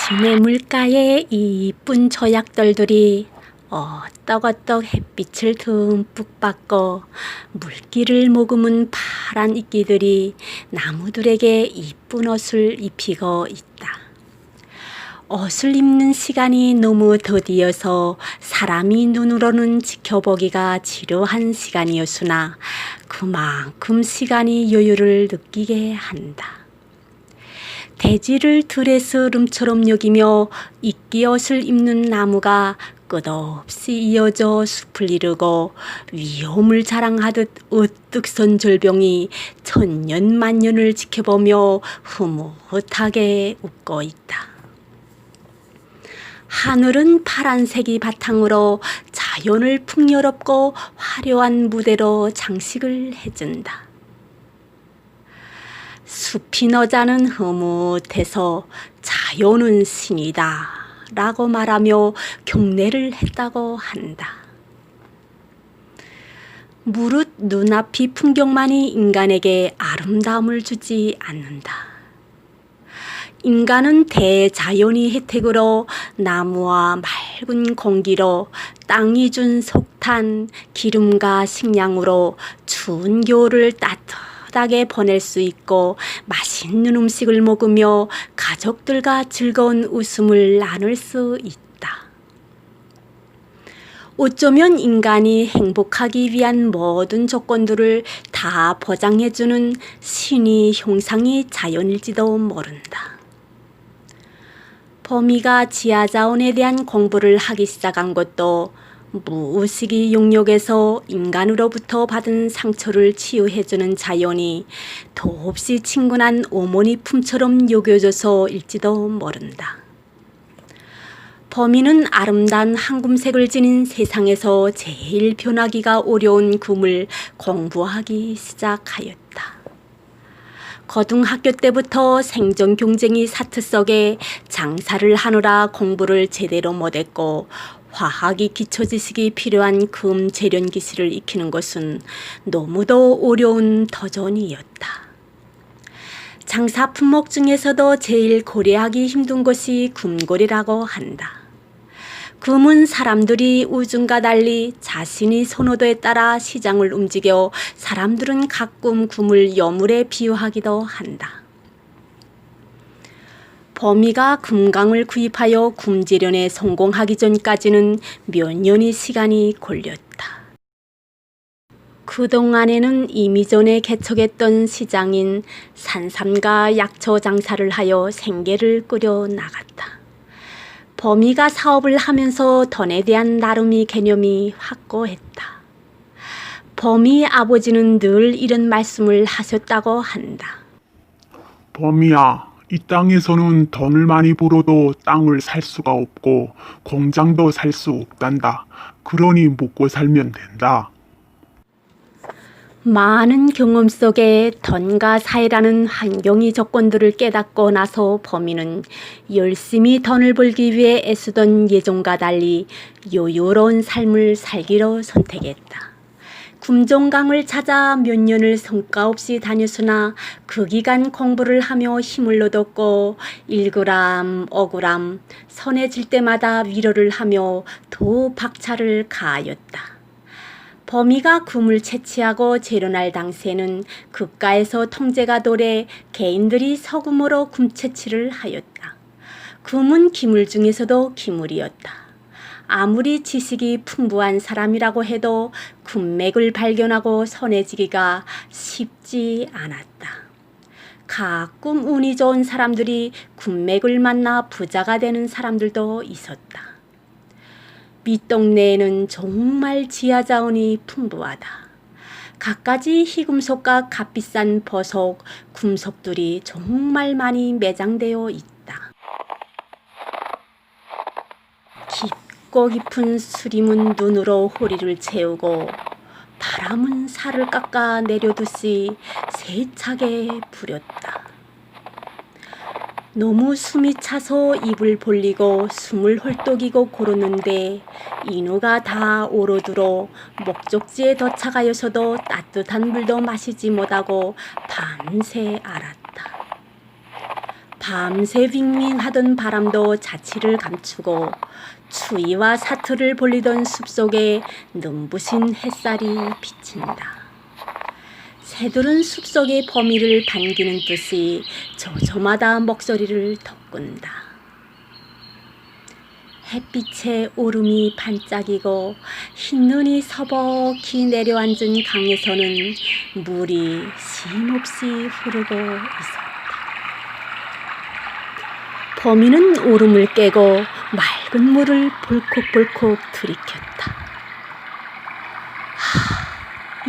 시내 물가에 이쁜 조약돌들이 어떡어떡 햇빛을 듬뿍 받고 물기를 머금은 파란 이끼들이 나무들에게 이쁜 옷을 입히고 있다. 옷을 입는 시간이 너무 더디어서 사람이 눈으로는 지켜보기가 지루한 시간이었으나 그만큼 시간이 여유를 느끼게 한다. 대지를 드레스룸처럼 여기며 이끼옷을 입는 나무가 끝없이 이어져 숲을 이루고 위험을 자랑하듯 으뜩 선 절벽이 천년만년을 지켜보며 흐뭇하게 웃고 있다. 하늘은 파란색이 바탕으로 자연을 풍요롭고 화려한 무대로 장식을 해준다. 숲이 너자는 흐뭇해서 자연은 신이다 라고 말하며 경례를 했다고 한다. 무릇 눈앞이 풍경만이 인간에게 아름다움을 주지 않는다. 인간은 대자연의 혜택으로 나무와 맑은 공기로 땅이 준 석탄, 기름과 식량으로 추운 겨울을 따뜻하게 보낼 수 있고 맛있는 음식을 먹으며 가족들과 즐거운 웃음을 나눌 수 있다. 어쩌면 인간이 행복하기 위한 모든 조건들을 다 보장해주는 신의 형상이 자연일지도 모른다. 범이가 지하자원에 대한 공부를 하기 시작한 것도 무의식의 영역에서 인간으로부터 받은 상처를 치유해주는 자연이 더없이 친근한 어머니 품처럼 여겨져서일지도 모른다. 범이는 아름다운 황금색을 지닌 세상에서 제일 변하기가 어려운 금을 공부하기 시작하였다. 고등학교 때부터 생존 경쟁의 사트 속에 장사를 하느라 공부를 제대로 못했고 화학의 기초지식이 필요한 금 재련 기술을 익히는 것은 너무도 어려운 도전이었다. 장사 품목 중에서도 제일 거래하기 힘든 것이 금고리라고 한다. 금은 사람들이 우중과 달리 자신의 선호도에 따라 시장을 움직여 사람들은 가끔 금을 여물에 비유하기도 한다. 범이가 금강을 구입하여 금재련에 성공하기 전까지는 몇 년의 시간이 걸렸다. 그동안에는 이미 전에 개척했던 시장인 산삼과 약초 장사를 하여 생계를 꾸려 나갔다. 범이가 사업을 하면서 돈에 대한 나름의 개념이 확고했다. 범이 아버지는 늘 이런 말씀을 하셨다고 한다. 범이야, 이 땅에서는 돈을 많이 벌어도 땅을 살 수가 없고 공장도 살 수 없단다. 그러니 먹고 살면 된다. 많은 경험 속에 돈과 사회라는 환경의 조건들을 깨닫고 나서 범이는 열심히 돈을 벌기 위해 애쓰던 예전과 달리 여유로운 삶을 살기로 선택했다. 금종강을 찾아 몇 년을 성과 없이 다녔으나 그 기간 공부를 하며 힘을 얻었고 1g, 5g 손에 질 때마다 위로를 하며 더 박차를 가하였다. 범이가 금을 채취하고 재련할 당시에는 급가에서 통제가 도래 개인들이 소금으로 금 채취를 하였다. 금은 기물 중에서도 기물이었다. 아무리 지식이 풍부한 사람이라고 해도 금맥을 발견하고 손에 쥐기가 쉽지 않았다. 가끔 운이 좋은 사람들이 금맥을 만나 부자가 되는 사람들도 있었다. 밑동네에는 정말 지하자원이 풍부하다. 갖가지 희금속과 값비싼 보석, 금속들이 정말 많이 매장되어 있다. 깊고 깊은 수림은 눈으로 허리를 채우고 바람은 살을 깎아 내려두시 세차게 부렸다. 너무 숨이 차서 입을 벌리고 숨을 헐떡이고 고르는데 인후가 다 얼어들어 목적지에 도착하여서도 따뜻한 물도 마시지 못하고 밤새 앓았다. 밤새 윙윙하던 바람도 자취를 감추고 추위와 사투를 볼리던 숲속에 눈부신 햇살이 비친다. 새들은 숲속의 범위를 반기는 듯이 저저마다 목소리를 덮군다. 햇빛에 오름이 반짝이고 흰눈이 서벅히 내려앉은 강에서는 물이 쉼없이 흐르고 있었다. 범이는 오름을 깨고 맑은 물을 볼컥볼컥 들이켰다.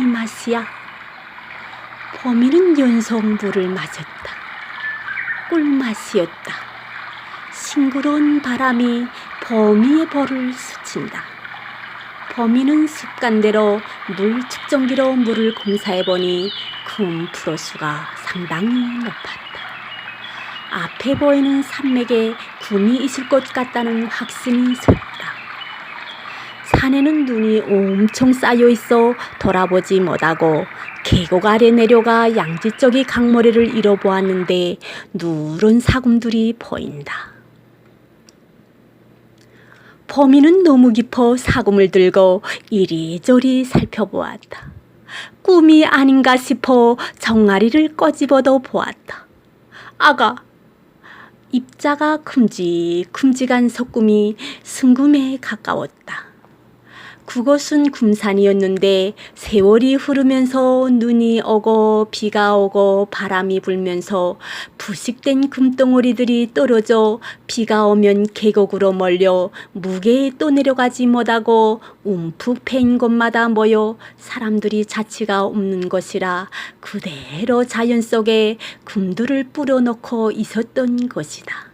이 맛이야. 범이는 연속 물을 마셨다. 꿀맛이었다. 싱그러운 바람이 범이의 볼을 스친다. 범이는 습관대로 물 측정기로 물을 검사해보니 금 프로수가 상당히 높았다. 앞에 보이는 산맥에 금이 있을 것 같다는 확신이 섰다. 산에는 눈이 엄청 쌓여있어 돌아보지 못하고 계곡 아래 내려가 양지 쪽의 강모래를 잃어보았는데 누런 사금들이 보인다. 범이는 너무 깊어 사금을 들고 이리저리 살펴보았다. 꿈이 아닌가 싶어 정아리를 꺼집어도 보았다. 아가, 입자가 큼직큼직한 석kum이 승금에 가까웠다. 그곳은 금산이었는데 세월이 흐르면서 눈이 오고 비가 오고 바람이 불면서 부식된 금덩어리들이 떨어져 비가 오면 계곡으로 몰려 무게에 또 내려가지 못하고 움푹 패인 곳마다 모여 사람들이 자취가 없는 것이라 그대로 자연 속에 금들을 뿌려놓고 있었던 것이다.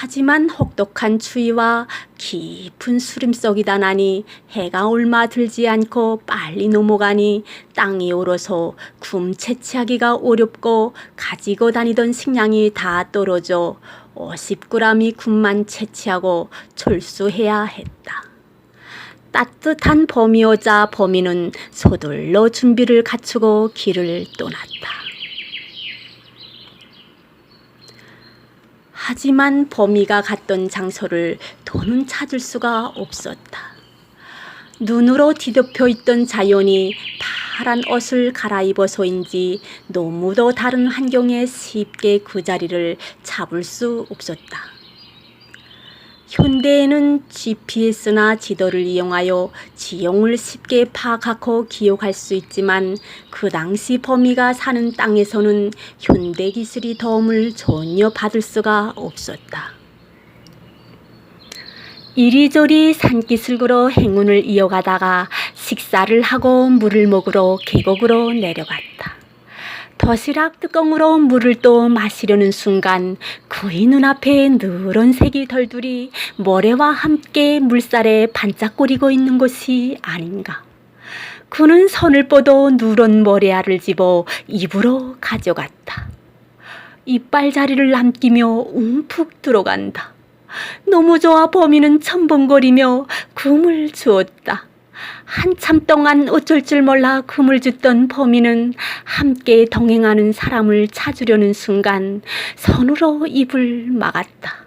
하지만 혹독한 추위와 깊은 수림 속이다 나니 해가 얼마 들지 않고 빨리 넘어가니 땅이 얼어서 금 채취하기가 어렵고 가지고 다니던 식량이 다 떨어져 50g의 금만 채취하고 철수해야 했다. 따뜻한 봄이 오자 범이는 서둘러 준비를 갖추고 길을 떠났다. 하지만 범이가 갔던 장소를 더는 찾을 수가 없었다. 눈으로 뒤덮여 있던 자연이 파란 옷을 갈아입어서인지 너무도 다른 환경에 쉽게 그 자리를 잡을 수 없었다. 현대에는 GPS나 지도를 이용하여 지형을 쉽게 파악하고 기억할 수 있지만 그 당시 범이가 사는 땅에서는 현대 기술이 도움을 전혀 받을 수가 없었다. 이리저리 산기슭으로 행운을 이어가다가 식사를 하고 물을 먹으러 계곡으로 내려갔다. 도시락 뚜껑으로 물을 또 마시려는 순간 그의 눈앞에 누런색이 덜들이 모래와 함께 물살에 반짝거리고 있는 것이 아닌가. 그는 손을 뻗어 누런 모래알을 집어 입으로 가져갔다. 이빨 자리를 남기며 움푹 들어간다. 너무 좋아 범이는 첨벙거리며 금을 주었다. 한참 동안 어쩔 줄 몰라 금을 줬던 범이는 함께 동행하는 사람을 찾으려는 순간 손으로 입을 막았다.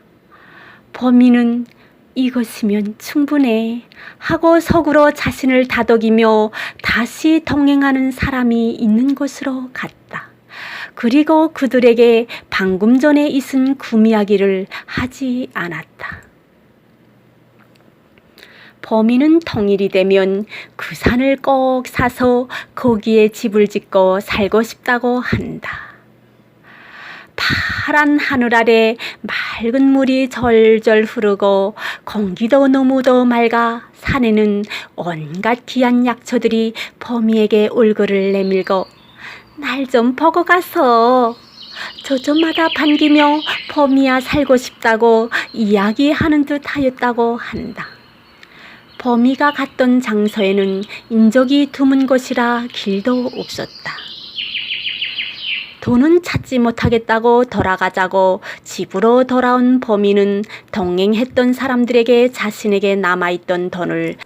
범이는 이것이면 충분해 하고 속으로 자신을 다독이며 다시 동행하는 사람이 있는 곳으로 갔다. 그리고 그들에게 방금 전에 있은 금 이야기를 하지 않았다. 범이는 통일이 되면 그 산을 꼭 사서 거기에 집을 짓고 살고 싶다고 한다. 파란 하늘 아래 맑은 물이 절절 흐르고 공기도 너무도 맑아 산에는 온갖 귀한 약초들이 범이에게 얼굴을 내밀고 날 좀 보고 가서 저저마다 반기며 범이야 살고 싶다고 이야기하는 듯 하였다고 한다. 범이가 갔던 장소에는 인적이 드문 곳이라 길도 없었다. 돈은 찾지 못하겠다고 돌아가자고 집으로 돌아온 범이는 동행했던 사람들에게 자신에게 남아있던 돈을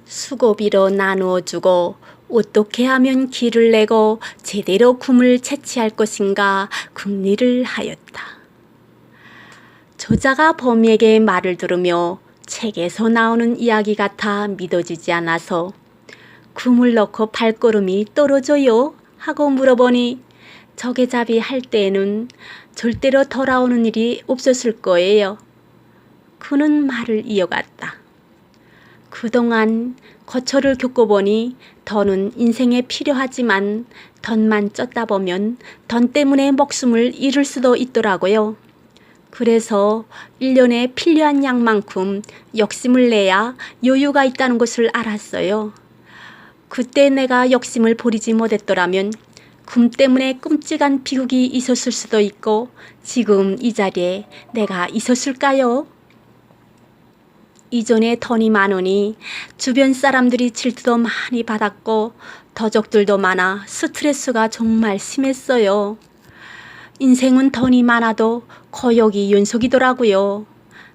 수고비로 나누어 주고 어떻게 하면 기를 내고 제대로 굼을 채취할 것인가 궁리를 하였다. 저자가 범이에게 말을 들으며 책에서 나오는 이야기 같아 믿어지지 않아서 굼을 넣고 발걸음이 떨어져요? 하고 물어보니 저개잡이 할 때에는 절대로 돌아오는 일이 없었을 거예요. 그는 말을 이어갔다. 그동안 거처를 겪어보니 던은 인생에 필요하지만 던만 쫓다 보면 던 때문에 목숨을 잃을 수도 있더라고요. 그래서 1년에 필요한 양만큼 욕심을 내야 여유가 있다는 것을 알았어요. 그때 내가 욕심을 버리지 못했더라면 굼 때문에 끔찍한 비극이 있었을 수도 있고 지금 이 자리에 내가 있었을까요? 이전에 던이 많으니 주변 사람들이 질투도 많이 받았고 더족들도 많아 스트레스가 정말 심했어요. 인생은 던이 많아도 고역이 연속이더라고요.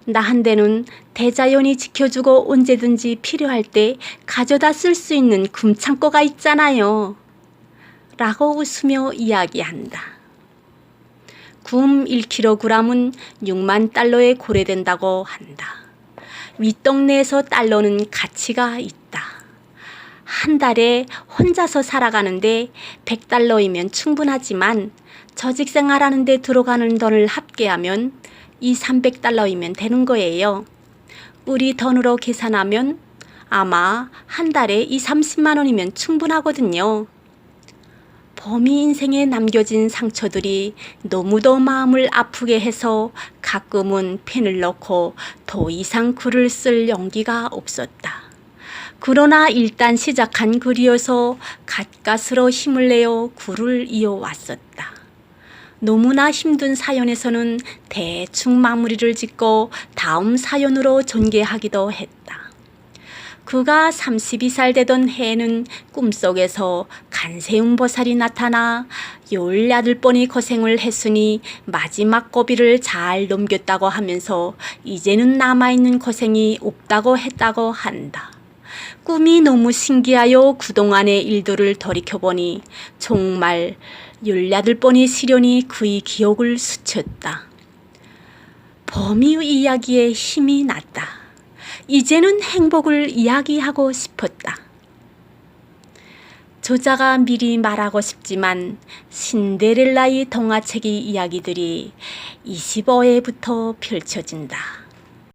나한테는 대자연이 지켜주고 언제든지 필요할 때 가져다 쓸 수 있는 금창고가 있잖아요. 라고 웃으며 이야기한다. 굼 1kg은 6만 달러에 거래된다고 한다. 윗동네에서 달러는 가치가 있다. 한 달에 혼자서 살아가는데 100달러이면 충분하지만 저직 생활하는 데 들어가는 돈을 합계하면 200~300달러이면 되는 거예요. 우리 돈으로 계산하면 아마 한 달에 20~30만 원이면 충분하거든요. 범이 인생에 남겨진 상처들이 너무도 마음을 아프게 해서 가끔은 펜을 넣고 더 이상 글을 쓸 용기가 없었다. 그러나 일단 시작한 글이어서 갓갓으로 힘을 내어 글을 이어왔었다. 너무나 힘든 사연에서는 대충 마무리를 짓고 다음 사연으로 전개하기도 했다. 그가 32살 되던 해에는 꿈속에서 간세음보살이 나타나 18번이 고생을 했으니 마지막 고비를 잘 넘겼다고 하면서 이제는 남아있는 고생이 없다고 했다고 한다. 꿈이 너무 신기하여 그동안의 일들을 돌이켜보니 정말 18번의 시련이 그의 기억을 스쳤다. 범이의 이야기에 힘이 났다. 이제는 행복을 이야기하고 싶었다. 저자가 미리 말하고 싶지만 신데렐라의 동화책의 이야기들이 25회부터 펼쳐진다.